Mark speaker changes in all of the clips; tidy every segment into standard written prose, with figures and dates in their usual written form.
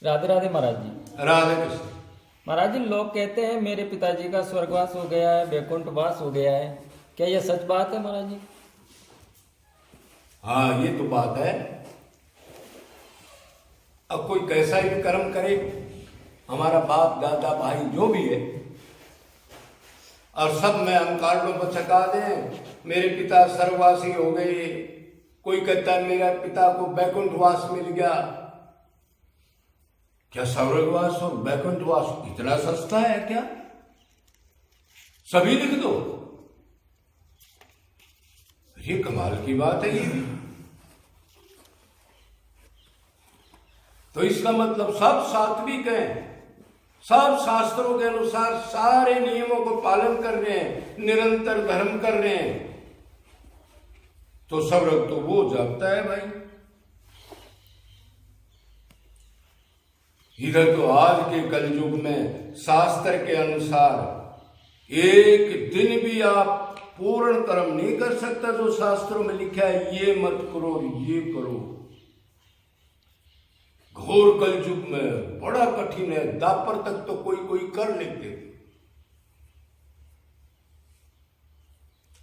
Speaker 1: राधे राधे महाराज जी।
Speaker 2: राधे कृष्ण।
Speaker 1: महाराज जी, लोग कहते हैं मेरे पिताजी का स्वर्गवास हो गया है, वैकुंठवास हो गया है। क्या यह सच बात है महाराज जी?
Speaker 2: हाँ, ये तो बात है। अब कोई कैसा भी कर्म करे, हमारा बाप दादा भाई जो भी है, और सब में हम कार्डों पर छका दें मेरे पिता स्वर्गवासी हो गए, कोई कहता है मेरा पिता को वैकुंठवास मिल गया। क्या स्वर्गवास और वैकुंठवास इतना सस्ता है क्या? सभी लिख दो। ये कमाल की बात है ये भी। तो इसका मतलब सब सात्विक हैं, सब शास्त्रों के अनुसार सारे नियमों को पालन कर रहे हैं, निरंतर धर्म कर रहे हैं, तो स्वर्ग तो वो जाता है भाई। इधर तो आज के कलयुग में शास्त्र के अनुसार एक दिन भी आप पूर्ण कर्म नहीं कर सकता जो शास्त्रों में लिखा है ये मत करो ये करो। घोर कलयुग में बड़ा कठिन है, दापर तक तो कोई कोई कर लेते।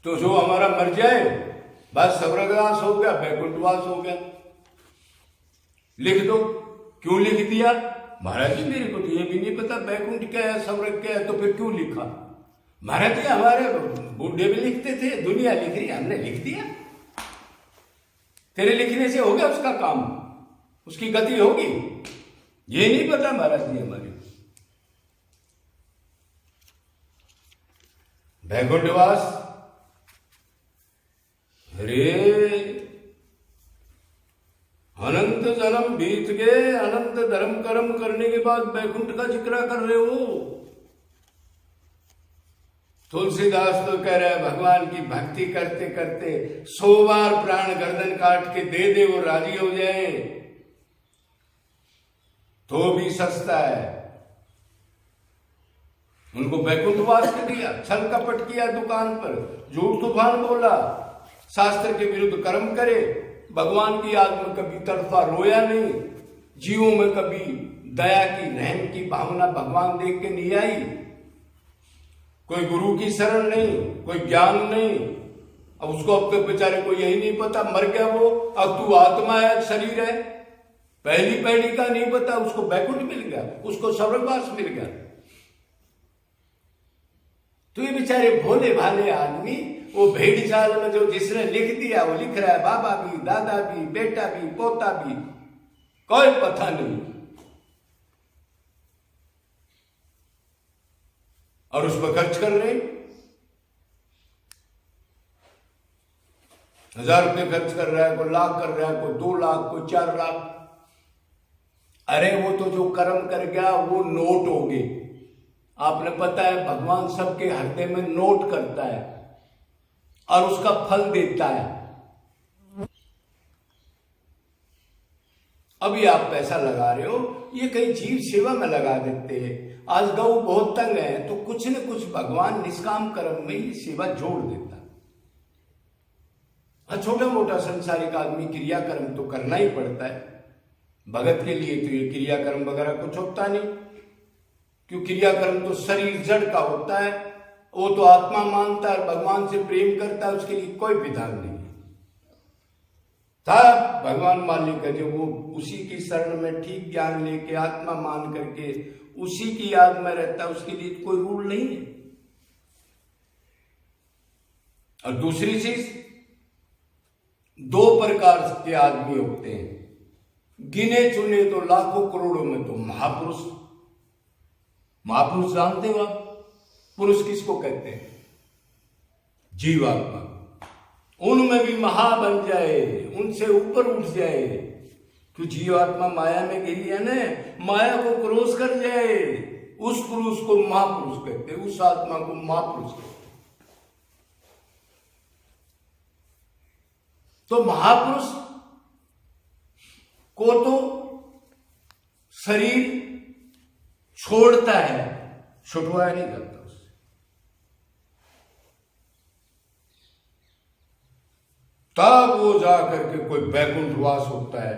Speaker 2: तो जो हमारा मर जाए बस स्वर्गवास हो गया, वैकुंठवास हो गया, लिख दो। क्यों लिख दिया? महाराज जी मेरे को तो ये भी नहीं पता वैकुंठ क्या है स्वर्ग क्या है, तो फिर क्यों लिखा? महाराज जी हमारे बूढ़े भी लिखते थे, दुनिया लिख रही, हमने लिख दिया। तेरे लिखने से हो गया उसका काम, उसकी गति होगी? ये नहीं पता महाराज जी हमारे। वैकुंठवास, अरे अनंत जन्म बीत गए, अनंत धर्म कर्म करने के बाद वैकुंठ का जिक्र कर रहे हो। तुलसीदास तो कह रहा है भगवान की भक्ति करते करते 100 बार प्राण गर्दन काट के दे दे वो राजी हो जाए तो भी सस्ता है। उनको वैकुंठवास कर दिया, छल कपट किया दुकान पर, झूठ तूफान बोला, शास्त्र के विरुद्ध कर्म करे, भगवान की याद में कभी तड़फा रोया नहीं, जीवों में कभी दया की रहम की भावना भगवान देख के नहीं आई, कोई गुरु की शरण नहीं, कोई ज्ञान नहीं। अब उसको अब तक बेचारे को यही नहीं पता, मर गया वो, अब तू आत्मा है शरीर है, पहली पहली का नहीं पता, उसको वैकुंठ मिल गया, उसको स्वर्गवास मिल गया। तो ये बेचारे भोले भाले आदमी वो भेड़ चाल में जो जिसने लिख दिया वो लिख रहा है, बाबा भी दादा भी बेटा भी पोता भी, कोई पता नहीं, और उस पर खर्च कर रहे। 1000 रुपये खर्च कर रहा है, कोई लाख कर रहा है, कोई 2 लाख, कोई 4 लाख। अरे वो तो जो कर्म कर गया वो नोट हो गए। आपने पता है भगवान सबके हृदय में नोट करता है और उसका फल देता है। अभी आप पैसा लगा रहे हो, ये कहीं जीव सेवा में लगा देते हैं। आज गौ बहुत तंग है तो कुछ न कुछ भगवान निष्काम कर्म में ही सेवा जोड़ देता है। छोटा मोटा संसारिक आदमी क्रियाकर्म तो करना ही पड़ता है, भगत के लिए तो ये क्रियाकर्म वगैरह कुछ होता नहीं, क्यों क्रियाकर्म तो शरीर जड़ का होता है, वो तो आत्मा मानता है, भगवान से प्रेम करता है, उसके लिए कोई विधान नहीं था। भगवान मालिक है जो वो उसी की शरण में ठीक ज्ञान लेके आत्मा मान करके उसी की याद में रहता है, उसके लिए कोई रूल नहीं है। और दूसरी चीज, 2 प्रकार के आदमी होते हैं, गिने चुने तो लाखों करोड़ों में तो महापुरुष। महापुरुष जानते हो आप? पुरुष किसको कहते हैं? जीवात्मा। उनमें भी महा बन जाए, उनसे ऊपर उठ जाए, क्यों जीवात्मा माया में गिरी है ना, माया को क्रॉस कर जाए, उस पुरुष को महापुरुष कहते हैं, उस आत्मा को महापुरुष कहते हैं। तो महापुरुष को तो शरीर छोड़ता है, छुटवाया नहीं करता उससे। तब वो जाकर के कोई वैकुंठवास होता है।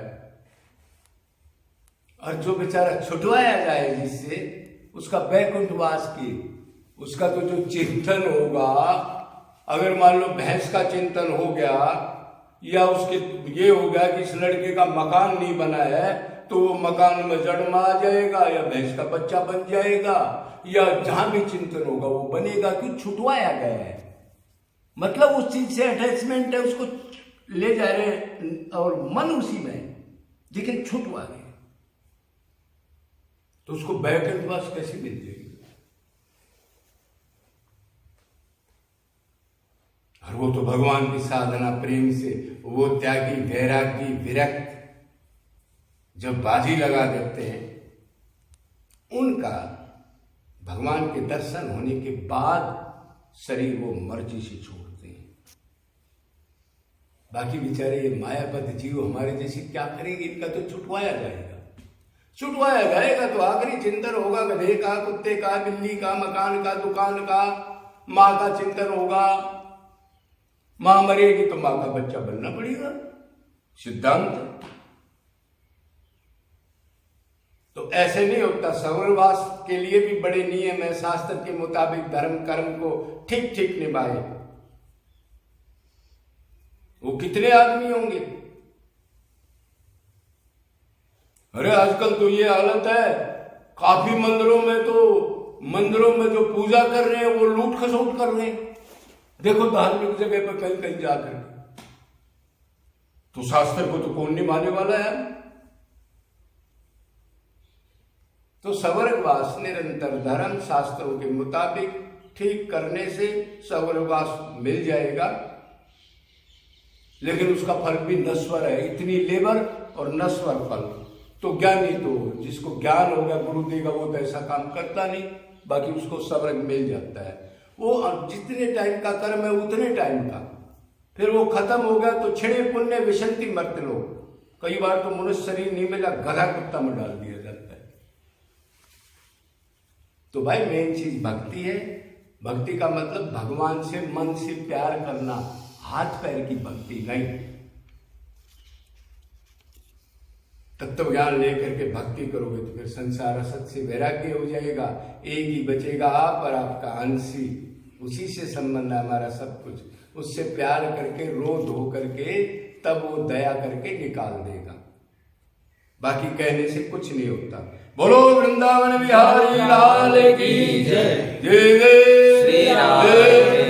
Speaker 2: और जो बेचारा छुटवाया जाए जिससे, उसका बैकुंठवास की, उसका तो जो चिंतन होगा, अगर मान लो भैंस का चिंतन हो गया या उसके ये हो गया कि इस लड़के का मकान नहीं बना है, तो वो मकान में जड़ में आ जाएगा या भैंस का बच्चा बन जाएगा, या जहां भी चिंतन होगा वो बनेगा, क्यों छुटवाया गया है। मतलब उस चीज से अटैचमेंट है, उसको ले जा रहे और मन उसी में, लेकिन छुटवा गए तो उसको बैकुंठवास कैसे मिल जाएगी। और वो तो भगवान की साधना प्रेम से, वो त्यागी वैरागी विरक्त जब बाजी लगा देते हैं, उनका भगवान के दर्शन होने के बाद शरीर वो मर्जी से छोड़ते हैं। बाकी बेचारे ये मायाबद्ध जीव हमारे जैसे क्या करेंगे, इनका तो छुटवाया जाएगा। छुटवाया जाएगा तो आखिरी चिंतन होगा गधे का, कुत्ते का, बिल्ली का, मकान का, दुकान का, माँ का चिंतन होगा। मां मरेगी तो मां का बच्चा बनना पड़ेगा, सिद्धांत। तो ऐसे नहीं होता। सवर्णवास के लिए भी बड़े नियम है, शास्त्र के मुताबिक धर्म कर्म को ठीक ठीक निभाए। वो कितने आदमी होंगे। अरे आजकल तो ये हालत है, काफी मंदिरों में जो पूजा कर रहे हैं वो लूट खसोट कर रहे हैं। देखो धार्मिक जगह पर कहीं कहीं जाकर, तो शास्त्र को तो कौन नहीं मानने वाला है। तो स्वर्गवास निरंतर धर्म शास्त्रों के मुताबिक ठीक करने से स्वर्गवास मिल जाएगा, लेकिन उसका फल भी नश्वर है। इतनी लेबर और नश्वर फल। तो ज्ञानी तो जिसको ज्ञान होगा, गुरु देगा, वो तो ऐसा काम करता नहीं, बाकी उसको स्वर्ग मिल जाता है। वो जितने टाइम का कर्म है उतने टाइम का, फिर वो खत्म हो गया तो छिड़े पुण्य विशंति मर्त लोग। कई बार तो मनुष्य शरीर नहीं मिला, गधा कुत्ता में डाल दिया जाता है। तो भाई मेन चीज भक्ति है। भक्ति का मतलब भगवान से मन से प्यार करना, हाथ पैर की भक्ति नहीं। तत्व ज्ञान लेकर के भक्ति करोगे तो फिर संसार असत से वैराग्य हो जाएगा। एक ही बचेगा आप और आपका अंशी, उसी से संबंध है हमारा सब कुछ। उससे प्यार करके रो धो करके तब वो दया करके निकाल देगा। बाकी कहने से कुछ नहीं होता। बोलो वृंदावन बिहारी लाल की जय। जय जय श्री राम।